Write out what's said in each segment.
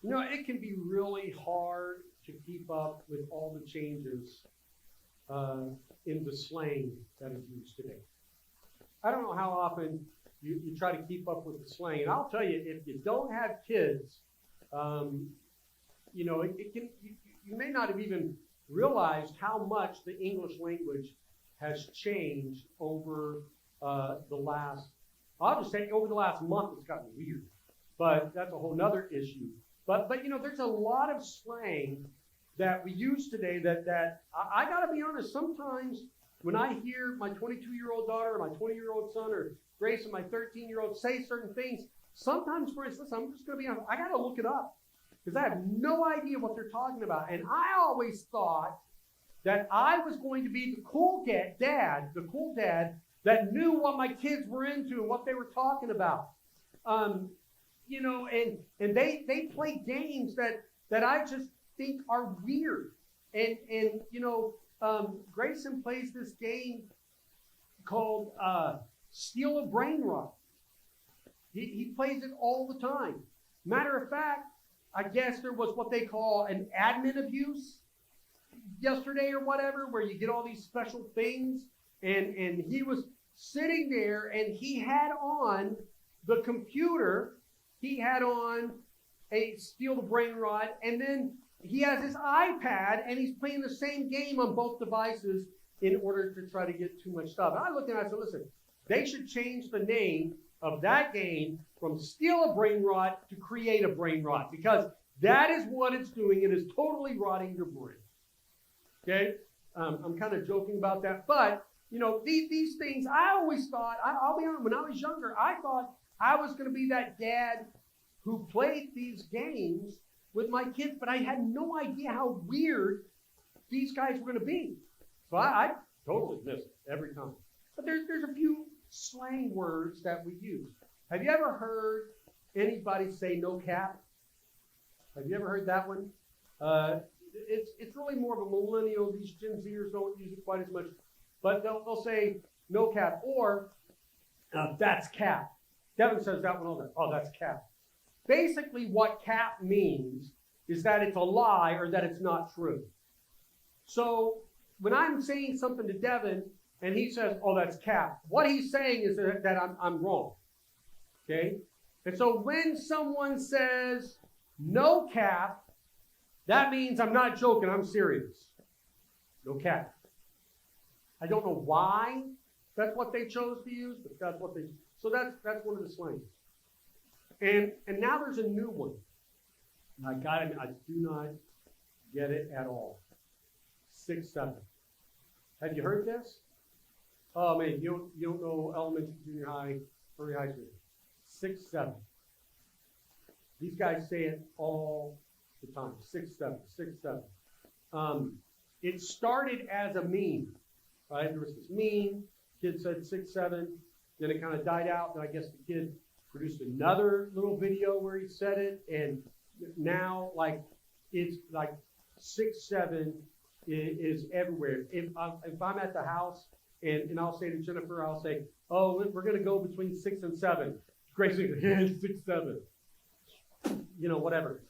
It can be really hard to keep up with all the changes in the slang that is used today. I don't know how often you try to keep up with the slang. And I'll tell you, if you don't have kids, you may not have even realized how much the English language has changed over the last, I'll just say over the last month. It's gotten weird, but that's a whole nother issue. But there's a lot of slang that we use today that I got to be honest, sometimes when I hear my 22-year-old daughter or my 20-year-old son or Grace and my 13-year-old say certain things, sometimes, for instance, I'm just going to be honest, I got to look it up because I have no idea what they're talking about. And I always thought that I was going to be the cool dad that knew what my kids were into and what they were talking about. And they play games that I just think are weird. And Grayson plays this game called Steal a Brain Rot. He plays it all the time. Matter of fact, I guess there was what they call an admin abuse yesterday or whatever, where you get all these special things. And he was sitting there and he had on the computer, he had on a Steal the Brain Rot, and then he has his iPad and he's playing the same game on both devices in order to try to get too much stuff. And I looked at it and I said, listen, they should change the name of that game from Steal a Brain Rot to Create a Brain Rot, because that is what it's doing. It is totally rotting your brain. Okay? I'm kind of joking about that, but these things, I always thought, I'll be honest, when I was younger, I thought I was going to be that dad who played these games with my kids, but I had no idea how weird these guys were going to be. So I totally miss it every time. But there's a few slang words that we use. Have you ever heard anybody say no cap? Have you ever heard that one? It's really more of a millennial. These Gen Zers don't use it quite as much. But they'll say no cap or that's cap. Devin says that one all the time. Oh, that's cap. Basically, what cap means is that it's a lie or that it's not true. So when I'm saying something to Devin and he says, oh, that's cap, what he's saying is that I'm wrong. Okay? And so when someone says no cap, that means I'm not joking, I'm serious. No cap. I don't know why that's what they chose to use, but that's what they. So that's one of the slangs. And now there's a new one. I do not get it at all. 6-7. Have you heard this? Oh man, you don't know elementary, junior high, early high school. 6-7. These guys say it all the time. 6-7, 6-7. It started as a meme, right? There was this meme. Kid said 6-7. Then it kind of died out. And I guess the kid produced another little video where he said it. And now, it's like 6-7 is everywhere. If I'm at the house and I'll say to Jennifer, I'll say, oh, we're going to go between 6 and 7. Grace will go, 6-7. Whatever.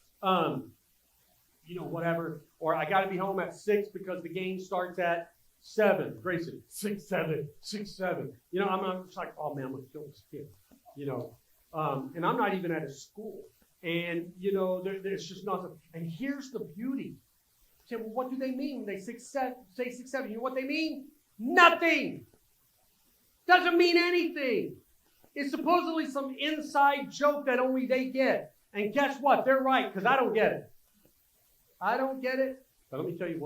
Whatever. Or I got to be home at 6 because the game starts at 7. Grayson, 6-7, 6-7. I'm just like, oh man, I'm gonna kill this kid. And I'm not even at a school. And there's just nothing. And here's the beauty. You say, well, what do they mean when they say 6-7? You know what they mean? Nothing. Doesn't mean anything. It's supposedly some inside joke that only they get. And guess what? They're right, because I don't get it. I don't get it. But let me tell you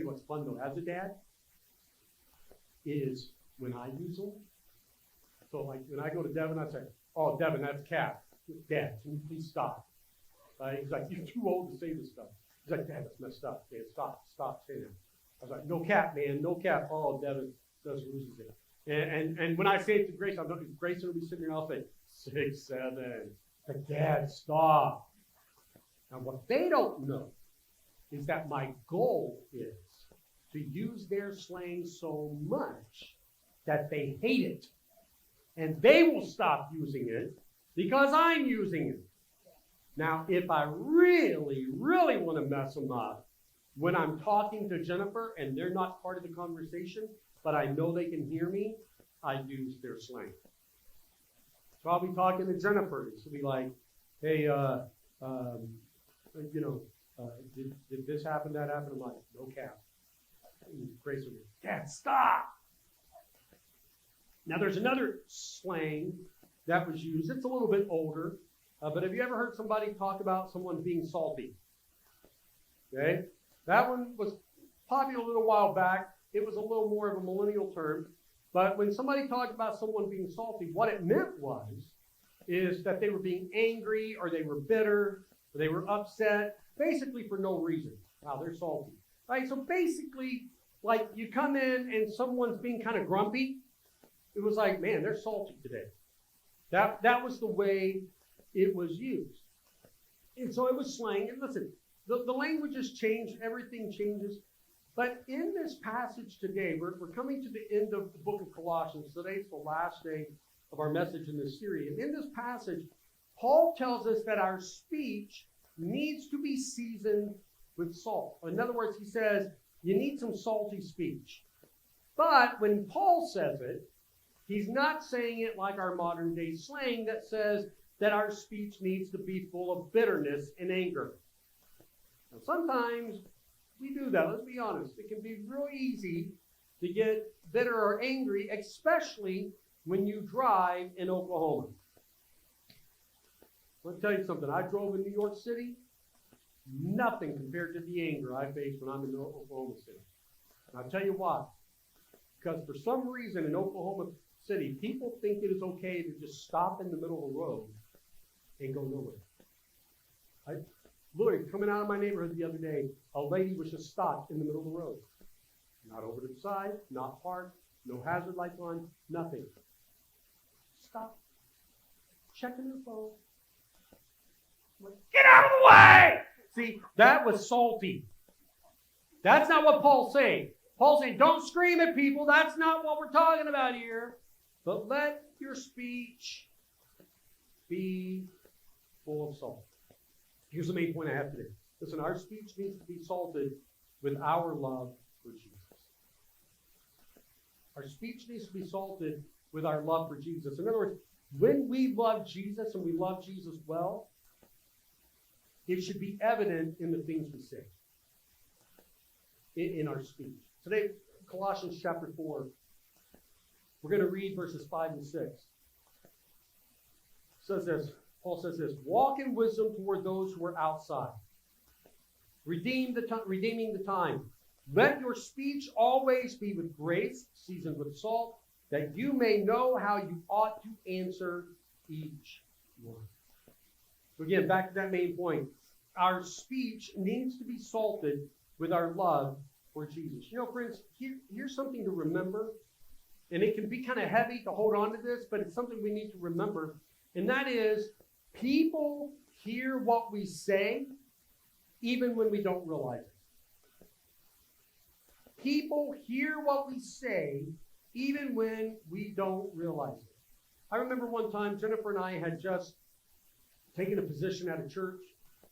what's fun though, as a dad, is when I use them. So when I go to Devin, I say, oh, Devin, that's cap. Dad, can you please stop? He's like, you're too old to say this stuff. He's like, Dad, that's messed up. Dad, stop saying that. I was like, no cap, man, no cap. Oh, Devin just loses it. And when I say it to Grace, Grace will be sitting there and I'll say, 6-7. Like, Dad, stop. Now what they don't know is that my goal is to use their slang so much that they hate it. And they will stop using it because I'm using it. Now, if I really, really want to mess them up, when I'm talking to Jennifer and they're not part of the conversation, but I know they can hear me, I use their slang. So I'll be talking to Jennifer. She'll be like, hey, did this happen, that happened? I'm like, no cap. Grace will be, Dad, stop. Now there's another slang that was used. It's a little bit older, but have you ever heard somebody talk about someone being salty? Okay, that one was popular a little while back. It was a little more of a millennial term, but when somebody talked about someone being salty, what it meant is that they were being angry, or they were bitter, or they were upset, basically for no reason. Wow, they're salty. Right? So basically, like you come in and someone's being kind of grumpy, it was like, man, they're salty today. That was the way it was used. And so it was slang. And listen, the language has changed, everything changes. But in this passage today, we're coming to the end of the book of Colossians. Today's the last day of our message in this series. And in this passage, Paul tells us that our speech needs to be seasoned with salt. In other words, he says, you need some salty speech. But when Paul says it, he's not saying it like our modern day slang that says that our speech needs to be full of bitterness and anger. Now, sometimes we do that. Let's be honest. It can be real easy to get bitter or angry, especially when you drive in Oklahoma. Let me tell you something. I drove in New York City. Nothing compared to the anger I face when I'm in Oklahoma City. And I'll tell you why. Because for some reason in Oklahoma City, people think it is okay to just stop in the middle of the road and go nowhere. Literally, coming out of my neighborhood the other day, a lady was just stopped in the middle of the road. Not over to the side, not parked, no hazard lights on, nothing. Stop. Checking her phone. Like, get out of the way! See, that was salty. That's not what Paul's saying. Paul's saying, don't scream at people. That's not what we're talking about here. But let your speech be full of salt. Here's the main point I have today. Listen, our speech needs to be salted with our love for Jesus. Our speech needs to be salted with our love for Jesus. In other words, when we love Jesus and we love Jesus well, it should be evident in the things we say, in our speech. Today, Colossians chapter 4, we're going to read verses 5 and 6. It says this, Paul says this, walk in wisdom toward those who are outside, redeeming the time. Let your speech always be with grace, seasoned with salt, that you may know how you ought to answer each one. So again, back to that main point. Our speech needs to be salted with our love for Jesus. You know, friends, here's something to remember. And it can be kind of heavy to hold on to this, but it's something we need to remember. And that is, people hear what we say even when we don't realize it. People hear what we say even when we don't realize it. I remember one time Jennifer and I had just taken a position at a church,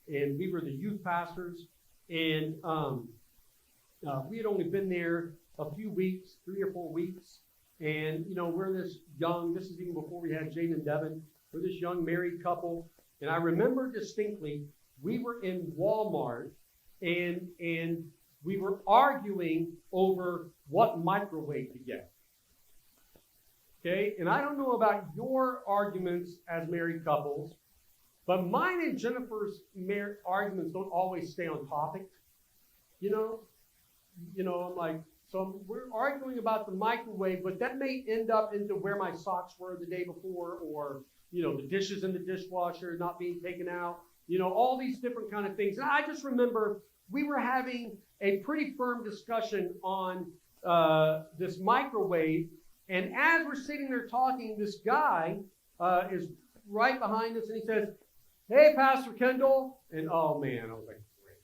and we were the youth pastors, and we had only been there a few weeks, 3 or 4 weeks, and we're this is even before we had Jane and Devin, we're this young married couple, and I remember distinctly, we were in Walmart, and we were arguing over what microwave to get. Okay, and I don't know about your arguments as married couples, but mine and Jennifer's arguments don't always stay on topic. I'm like, so we're arguing about the microwave, but that may end up into where my socks were the day before, or the dishes in the dishwasher not being taken out. All these different kind of things. And I just remember we were having a pretty firm discussion on this microwave, and as we're sitting there talking, this guy is right behind us, and he says, "Hey, Pastor Kendall." And oh man, I was like, great.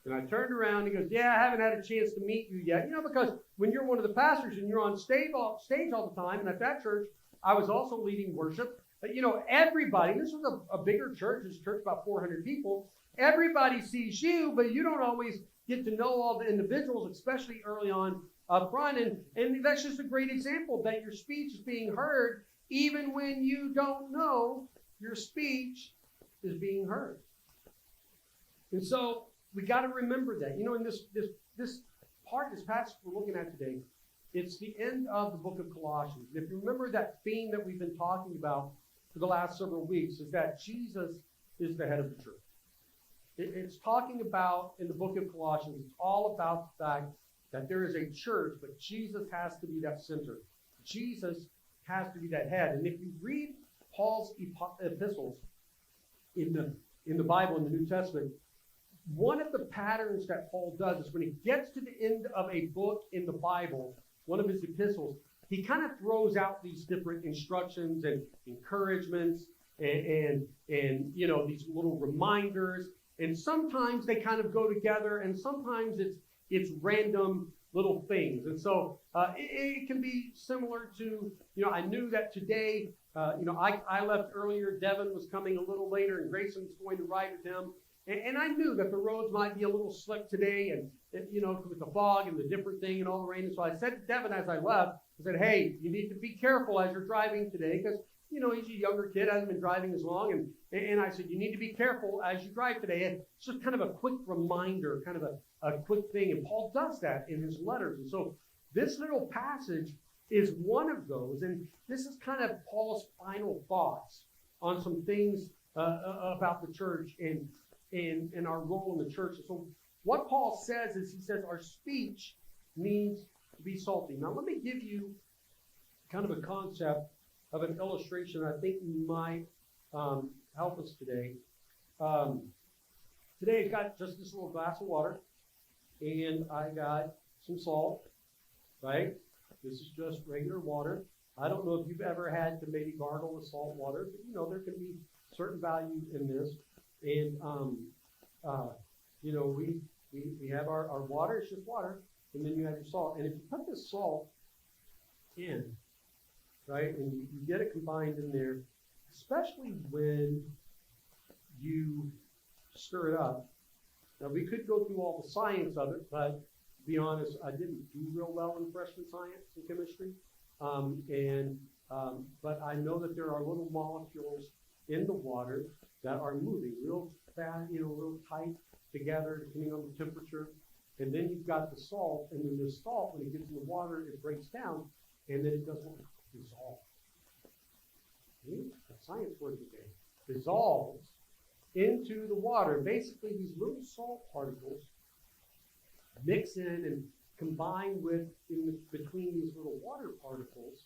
And I turned around, and he goes, "Yeah, I haven't had a chance to meet you yet." Because when you're one of the pastors and you're on stage all the time, and at that church, I was also leading worship, everybody, this was a bigger church, this church about 400 people, everybody sees you, but you don't always get to know all the individuals, especially early on up front. And that's just a great example that your speech is being heard even when you don't know your speech is being heard. And so we got to remember that. In this passage we're looking at today, it's the end of the book of Colossians. And if you remember that theme that we've been talking about for the last several weeks, is that Jesus is the head of the church. It's talking about, in the book of Colossians, it's all about the fact that there is a church, but Jesus has to be that center. Jesus has to be that head. And if you read Paul's epistles in the Bible, in the New Testament, one of the patterns that Paul does is when he gets to the end of a book in the Bible, one of his epistles, he kind of throws out these different instructions and encouragements and these little reminders. And sometimes they kind of go together, and sometimes it's random little things. And so it can be similar to, I knew that today, I left earlier, Devin was coming a little later, and Grayson was going to ride with him. And I knew that the roads might be a little slick today, and with the fog and the different thing and all the rain. And so I said to Devin as I left, I said, hey, you need to be careful as you're driving today, because he's a younger kid, hasn't been driving as long. And I said, you need to be careful as you drive today. And it's just kind of a quick reminder, kind of a quick thing. And Paul does that in his letters. And so this little passage is one of those. And this is kind of Paul's final thoughts on some things about the church and our role in the church. And so what Paul says is, he says our speech needs to be salty. Now let me give you kind of a concept of an illustration I think might help us today. Today I got just this little glass of water, and I got some salt, right? This is just regular water. I don't know if you've ever had to maybe gargle with salt water, but there can be certain value in this. And we have our water, it's just water, and then you have your salt. And if you put this salt in, right, and you get it combined in there, especially when you stir it up. Now, we could go through all the science of it, but to be honest, I didn't do real well in freshman science and chemistry. But I know that there are little molecules in the water that are moving real fast, real tight together, depending on the temperature. And then you've got the salt, and then the salt, when it gets in the water, it breaks down, and then it doesn't dissolve. The science word today. Dissolves into the water. Basically, these little salt particles mix in and combine between these little water particles,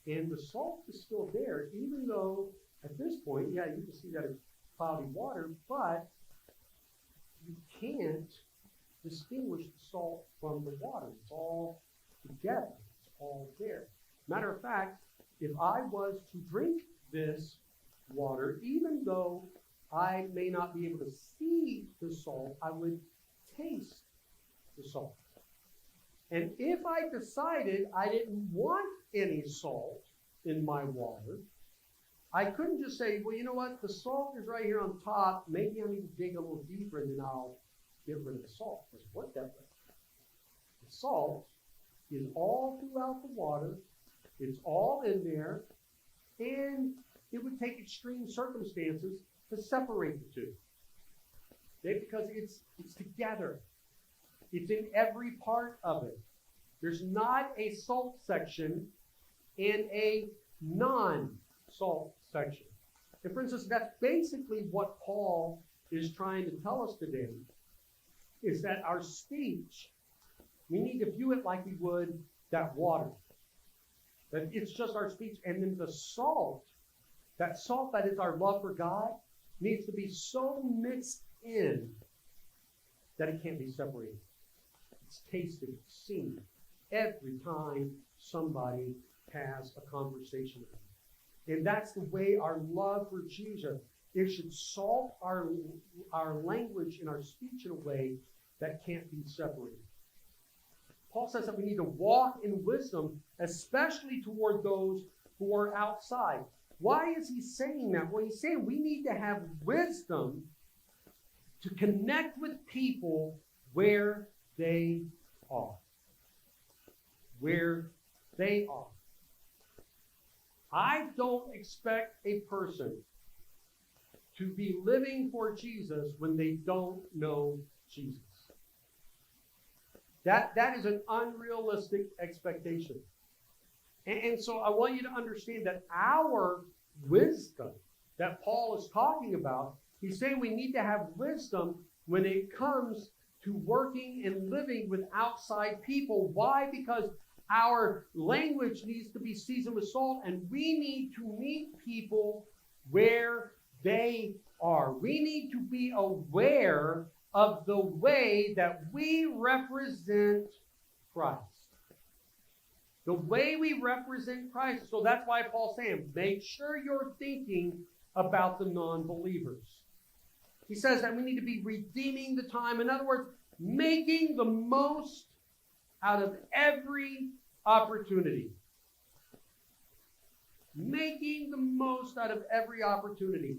and the salt is still there, even though at this point, you can see that it's cloudy water, but you can't distinguish the salt from the water. It's all together. It's all there. Matter of fact, if I was to drink this water, even though I may not be able to see the salt, I would taste the salt. And if I decided I didn't want any salt in my water, I couldn't just say, well, you know what, the salt is right here on top. Maybe I need to dig a little deeper and then I'll get rid of the salt. It doesn't work that way. The salt is all throughout the water. It's all in there. And it would take extreme circumstances to separate the two. Okay? Because it's together. It's in every part of it. There's not a salt section and a non-salt section. And for instance, that's basically what Paul is trying to tell us today, is that our speech, we need to view it like we would that water. That it's just our speech. And then the salt, that is our love for God, needs to be so mixed in that it can't be separated. It's tasted, it's seen every time somebody has a conversation with him. And that's the way our love for Jesus, it should salt our language and our speech in a way that can't be separated. Paul says that we need to walk in wisdom, especially toward those who are outside. why is he saying that? Well, he's saying we need to have wisdom to connect with people where they are. Where they are. I don't expect a person to be living for Jesus when they don't know Jesus. That is an unrealistic expectation. And so I want you to understand that our wisdom that Paul is talking about, he's saying we need to have wisdom when it comes to working and living with outside people. Why? Because our language needs to be seasoned with salt, and we need to meet people where they are. We need to be aware of the way that we represent Christ. The way we represent Christ. So that's why Paul's saying, make sure you're thinking about the non-believers. He says that we need to be redeeming the time. In other words, making the most out of every opportunity. Making the most out of every opportunity.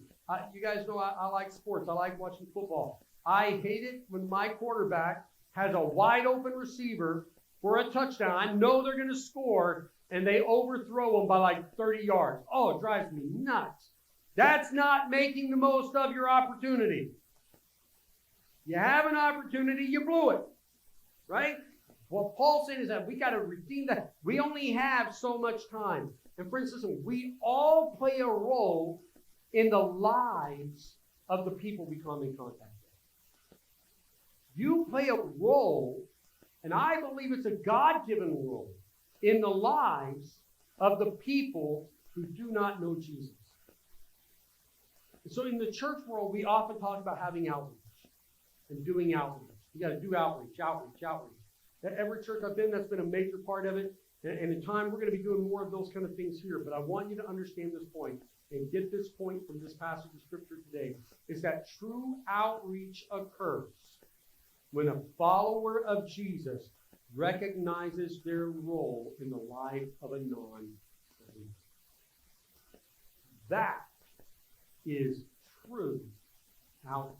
You guys know I like sports. I like watching football. I hate it when my quarterback has a wide open receiver for a touchdown. I know they're going to score, and they overthrow them by like 30 yards. Oh, it drives me nuts. That's not making the most of your opportunity. You have an opportunity, you blew it. Right? What Paul's saying is that we got to redeem that. We only have so much time. And friends, listen, we all play a role in the lives of the people we come in contact with. You play a role, and I believe it's a God-given role, in the lives of the people who do not know Jesus. And so in the church world, we often talk about having outreach and doing outreach. You got to do outreach. At every church I've been, that's been a major part of it. And in time, we're going to be doing more of those kind of things here. But I want you to understand this point and get this point from this passage of Scripture today, is that true outreach occurs when a follower of Jesus recognizes their role in the life of a non-believer. That is true outreach.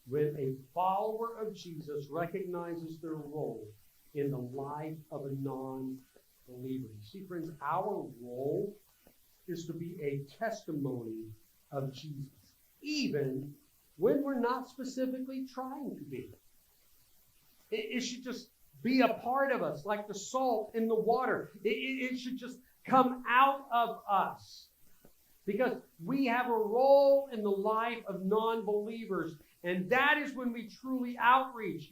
When a follower of Jesus recognizes their role in the life of a non-believer. You see, friends, our role is to be a testimony of Jesus, even when we're not specifically trying to be. It should just be a part of us, like the salt in the water. It should just come out of us, because we have a role in the life of non-believers, and that is when we truly outreach.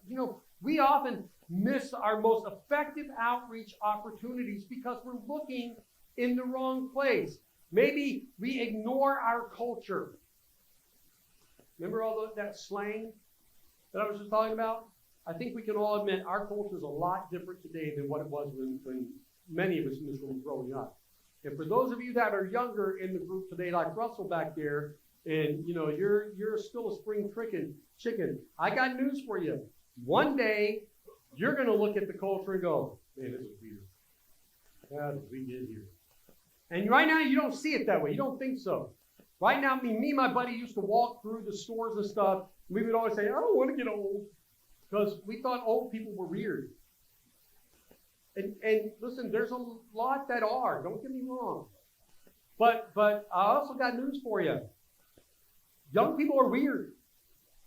You know, we often miss our most effective outreach opportunities because we're looking in the wrong place. Maybe we ignore our culture. Remember all that slang that I was just talking about? I think we can all admit our culture is a lot different today than what it was when many of us in this room were growing up. And for those of you that are younger in the group today, like Russell back there, and you know you're still a spring chicken, I got news for you. One day you're going to look at the culture and go, man, this is weird. That's what we did here. And right now you don't see it that way. You don't think so. Right now, me and my buddy used to walk through the stores and stuff. We would always say, I don't want to get old, because we thought old people were weird. And listen, there's a lot that are. Don't get me wrong. But I also got news for you. Young people are weird.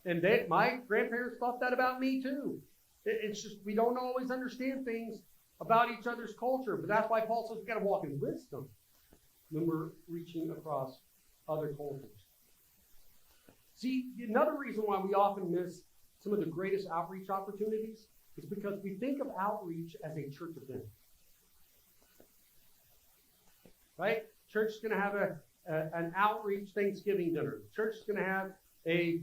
And my grandparents thought that about me too. It's just we don't always understand things about each other's culture. But that's why Paul says we've got to walk in wisdom when we're reaching across other cultures. See, another reason why we often miss some of the greatest outreach opportunities is because we think of outreach as a church event. Right? Church is going to have an outreach Thanksgiving dinner. Church is going to have a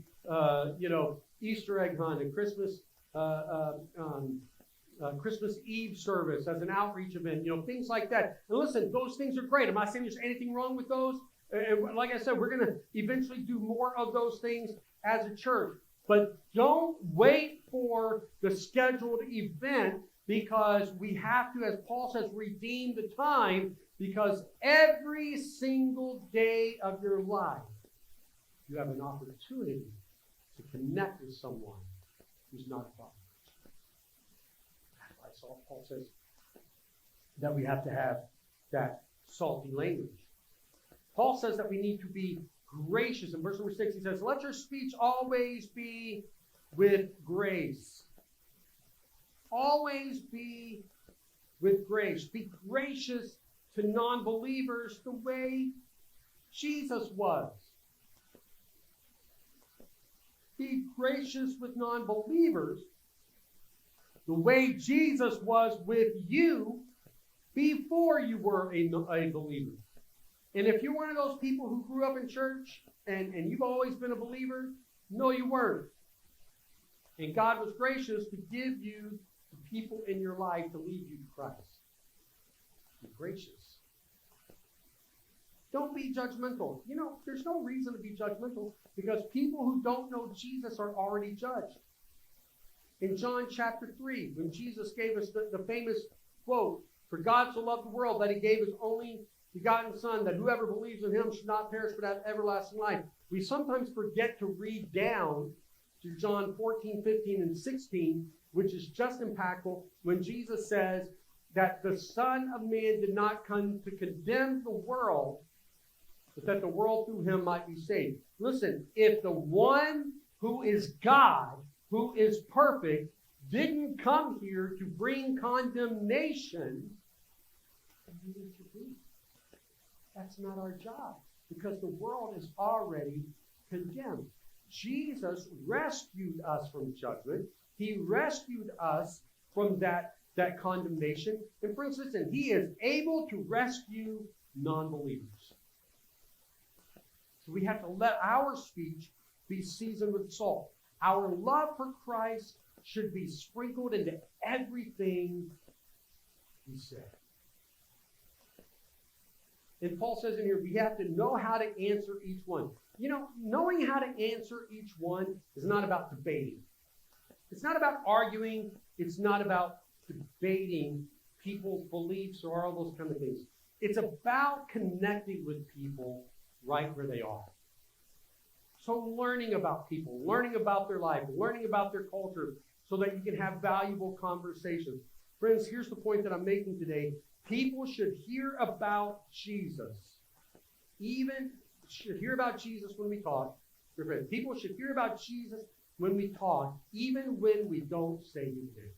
Easter egg hunt and Christmas Eve service as an outreach event. Things like that. And listen, those things are great. I'm not saying there's anything wrong with those. And like I said, we're going to eventually do more of those things as a church. But don't wait for the scheduled event because we have to, as Paul says, redeem the time, because every single day of your life, you have an opportunity to connect with someone who's not a follower. That's why Paul says that we have to have that salty language. Paul says that we need to be gracious. In verse number 6, he says, let your speech always be with grace. Always be with grace. Be gracious to non-believers the way Jesus was. Be gracious with non-believers the way Jesus was with you before you were a believer. And if you're one of those people who grew up in church and you've always been a believer, no, you weren't. And God was gracious to give you the people in your life to lead you to Christ. Be gracious. Don't be judgmental. You know, there's no reason to be judgmental because people who don't know Jesus are already judged. In John chapter 3, when Jesus gave us the famous quote, for God so loved the world that he gave his only begotten Son, that whoever believes in him should not perish but have everlasting life. We sometimes forget to read down to John 14, 15, and 16, which is just impactful, when Jesus says that the Son of Man did not come to condemn the world, but that the world through him might be saved. Listen, if the one who is God, who is perfect, didn't come here to bring condemnation, we need to be. That's not our job, because the world is already condemned. Jesus rescued us from judgment. He rescued us from that condemnation. And for instance, he is able to rescue non-believers. So we have to let our speech be seasoned with salt. Our love for Christ should be sprinkled into everything we say. And Paul says in here, we have to know how to answer each one. You know, knowing how to answer each one is not about debating. It's not about arguing. It's not about debating people's beliefs or all those kind of things. It's about connecting with people right where they are. So learning about people, learning about their life, learning about their culture, so that you can have valuable conversations. Friends, here's the point that I'm making today. People should hear about Jesus. Should hear about Jesus when we talk. People should hear about Jesus when we talk, even when we don't say his name.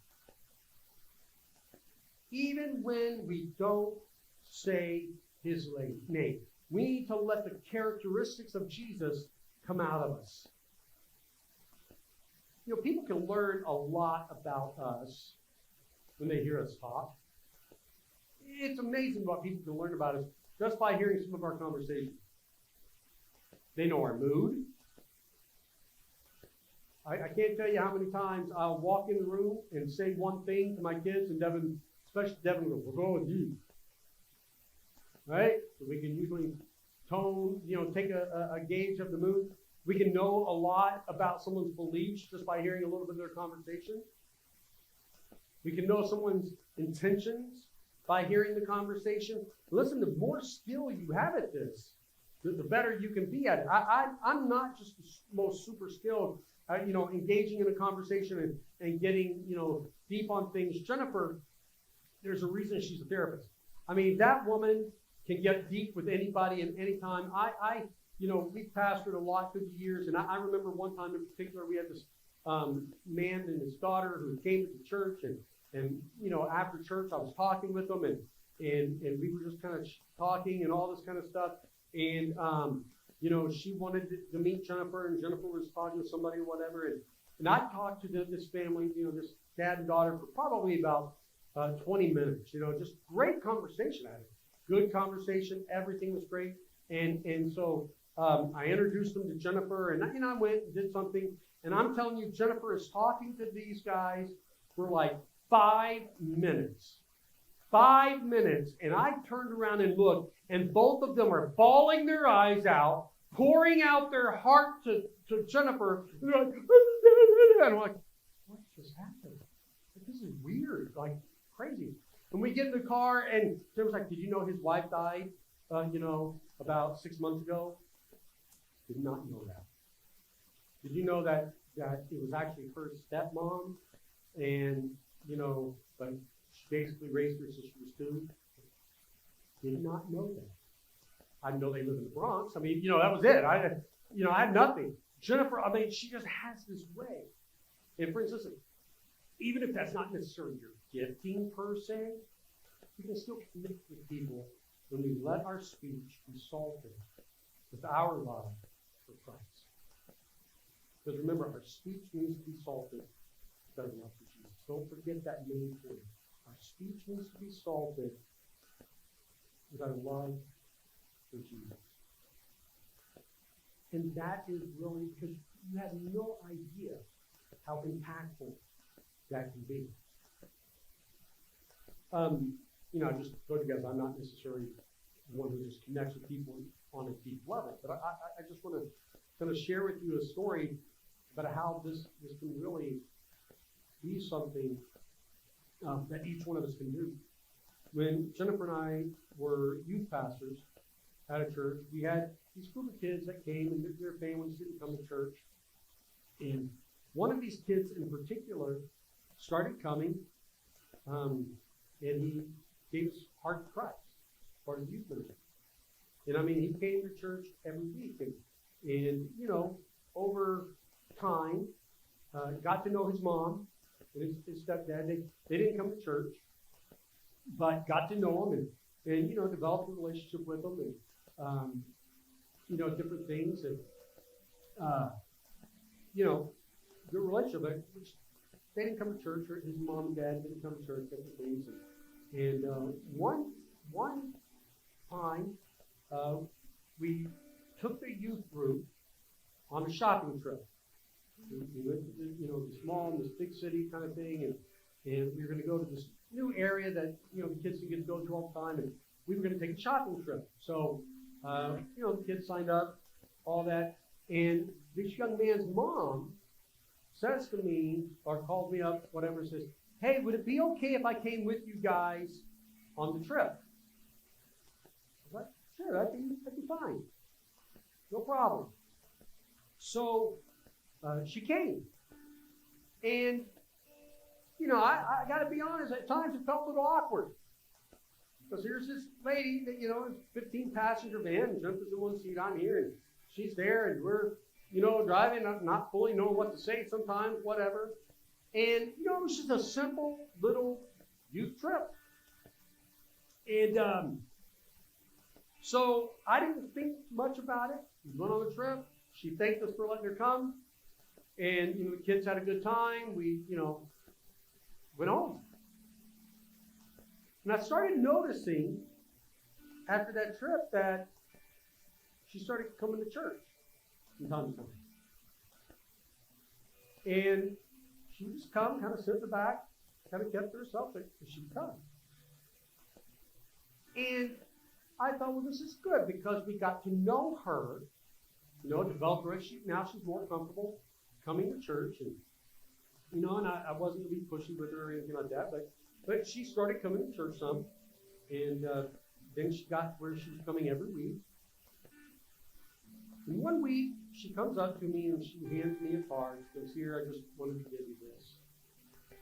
Even when we don't say his name. We need to let the characteristics of Jesus come out of us. You know, people can learn a lot about us when they hear us talk. It's amazing what people can learn about us just by hearing some of our conversations. They know our mood. I can't tell you how many times I'll walk in the room and say one thing to my kids, and Devin, especially Devin, will go, we'll go with you. Right? So we can usually take a gauge of the mood. We can know a lot about someone's beliefs just by hearing a little bit of their conversation. We can know someone's intentions by hearing the conversation. Listen, the more skill you have at this, the better you can be at it. I'm not just the most super skilled, engaging in a conversation and getting, deep on things. Jennifer, there's a reason she's a therapist. I mean, that woman can get deep with anybody at any time. We've pastored a lot through the years, and I remember one time in particular, we had this man and his daughter who came to the church, and after church, I was talking with them, and we were just kind of talking and all this kind of stuff, and she wanted to meet Jennifer, and Jennifer was talking to somebody or whatever, and I talked to this family, this dad and daughter, for probably about 20 minutes, just great conversation. I had a good conversation, everything was great, and so I introduced them to Jennifer, and I went and did something, and I'm telling you, Jennifer is talking to these guys for like 5 minutes. 5 minutes, and I turned around and looked, and both of them are bawling their eyes out, pouring out their heart to Jennifer. And I'm like, what just happened? This this is weird, like crazy. And we get in the car, and Jim was like, did you know his wife died, about 6 months ago? Did not know that. Did you know that it was actually her stepmom, and, but she basically raised her since she was 2? Did not know that. I didn't know they live in the Bronx. I mean, that was it. I had nothing. Jennifer, she just has this way. And friends, listen, even if that's not necessarily your gifting per se, we can still connect with people when we let our speech be salted with our love for Christ. Because remember, our speech needs to be salted with our love for Jesus. Don't forget that main point. Our speech needs to be salted with our love for Jesus. And that is really because you have no idea how impactful that can be. I just told you guys I'm not necessarily one who just connects with people on a deep level, but I just want to kind of share with you a story about how this can really be something that each one of us can do. When Jennifer and I were youth pastors at a church, we had these group of kids that came, and their families didn't come to church. And one of these kids in particular started coming, and he gave his heart to Christ, part of the youth ministry. And he came to church every week, and over time, got to know his mom and his stepdad. They didn't come to church, but got to know him and developed a relationship with them, and different things, and the relationship. They didn't come to church, or his mom and dad didn't come to church, different things, and one time we took the youth group on a shopping trip. We went to this mall in this big city kind of thing, and we were going to go to this new area that the kids can get to go to all the time, and we were going to take a shopping trip. So the kids signed up, all that, and this young man's mom says to me, or called me up, whatever, says, hey, would it be okay if I came with you guys on the trip? I was like, sure, that'd be fine. No problem. So she came. And, I got to be honest, at times it felt a little awkward. Because here's this lady that, is 15-passenger van, and Jennifer's in one seat, I'm here, and she's there, and we're, driving, not fully knowing what to say sometimes, whatever. And, it was just a simple little youth trip. And so I didn't think much about it. We went on the trip. She thanked us for letting her come. And, the kids had a good time. We, went home. And I started noticing after that trip that she started coming to church from time to time. And she would just come, kind of sit in the back, kind of kept to herself, but she would come. And I thought, well, this is good because we got to know her, developed a relationship. Now she's more comfortable coming to church, and and I wasn't going to be pushy with her or anything like that, but she started coming to church some, and then she got where she was coming every week. And one week, she comes up to me and she hands me a card. She goes, here, I just wanted to give you this. I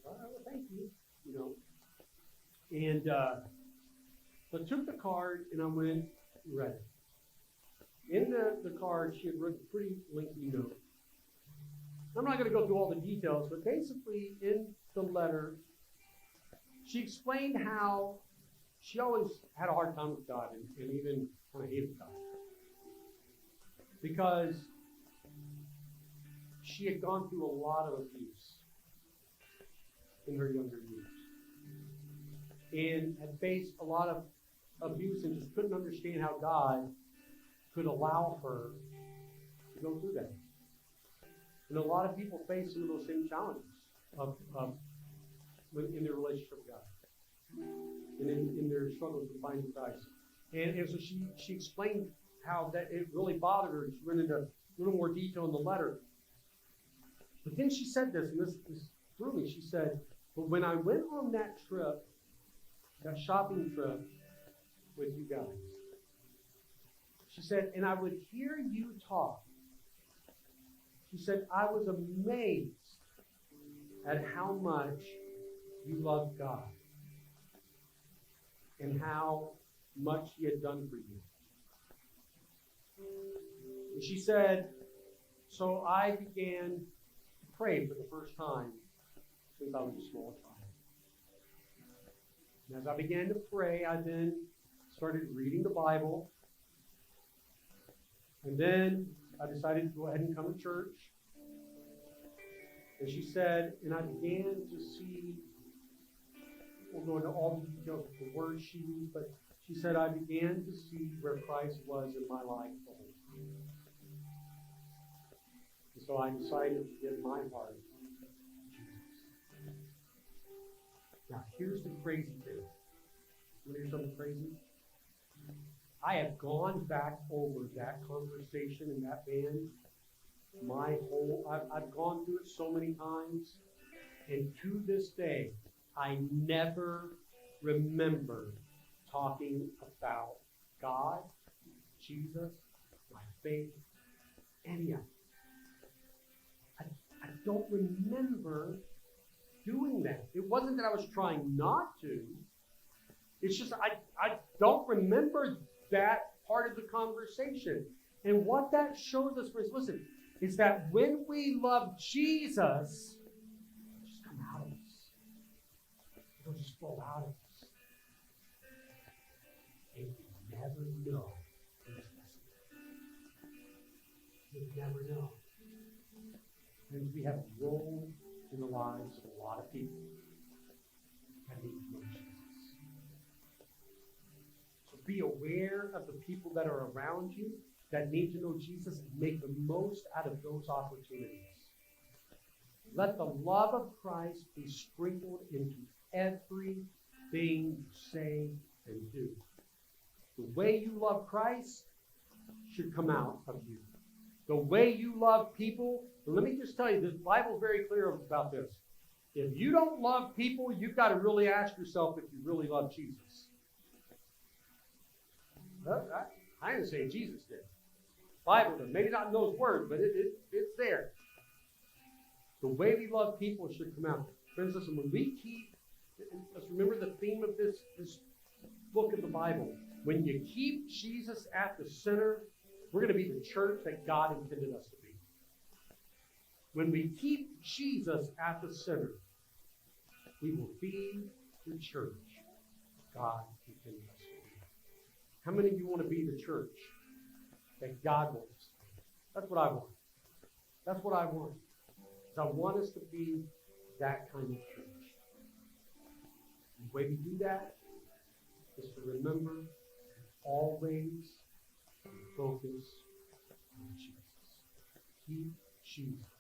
thought, oh, well, thank you, And so I took the card and I went and read it. In the card, she had written a pretty lengthy note. I'm not going to go through all the details, but basically in the letter, she explained how she always had a hard time with God and even kind of hated God. Because she had gone through a lot of abuse in her younger years. And had faced a lot of abuse and just couldn't understand how God could allow her to go through that. And a lot of people face some of those same challenges in their relationship with God and in their struggles with finding Christ. And so she explained how that it really bothered her. She went into a little more detail in the letter. But then she said this, and this threw me. She said, but when I went on that trip, that shopping trip with you guys, she said, and I would hear you talk. She said, I was amazed at how much you loved God and how much He had done for you. And she said, so I began to pray for the first time since I was a small child. And as I began to pray, I then started reading the Bible. And then I decided to go ahead and come to church. And she said, and I began to see, we'll go into all the details of the words she used, but she said, I began to see where Christ was in my life the whole time. And so I decided to give my heart to Jesus. Now, here's the crazy thing. You want to hear something crazy? I have gone back over that conversation in that band I've gone through it so many times, and to this day, I never remember talking about God, Jesus, my faith, any of it. I don't remember doing that. It wasn't that I was trying not to. It's just I don't remember that part of the conversation. And what that shows us, listen, is that when we love Jesus, it'll just come out of us. It'll just flow out of us. And you never know who's listening. You never know. And we have a role in the lives of a lot of people that need to know Jesus. So be aware of the people that are around you that need to know Jesus, and make the most out of those opportunities. Let the love of Christ be sprinkled into everything you say and do. The way you love Christ should come out of you. The way you love people, and let me just tell you, the Bible is very clear about this. If you don't love people, you've got to really ask yourself if you really love Jesus. I didn't say Jesus did. Bible does. Maybe not in those words, but it's there. The way we love people should come out. Friends, listen, when we keep, let's remember the theme of this book of the Bible. When you keep Jesus at the center, we're going to be the church that God intended us to be. When we keep Jesus at the center, we will be the church God intended us to be. How many of you want to be the church that God wants us to be? That's what I want. That's what I want. I want us to be that kind of church. The way we do that is to remember always focus on Jesus. Keep Jesus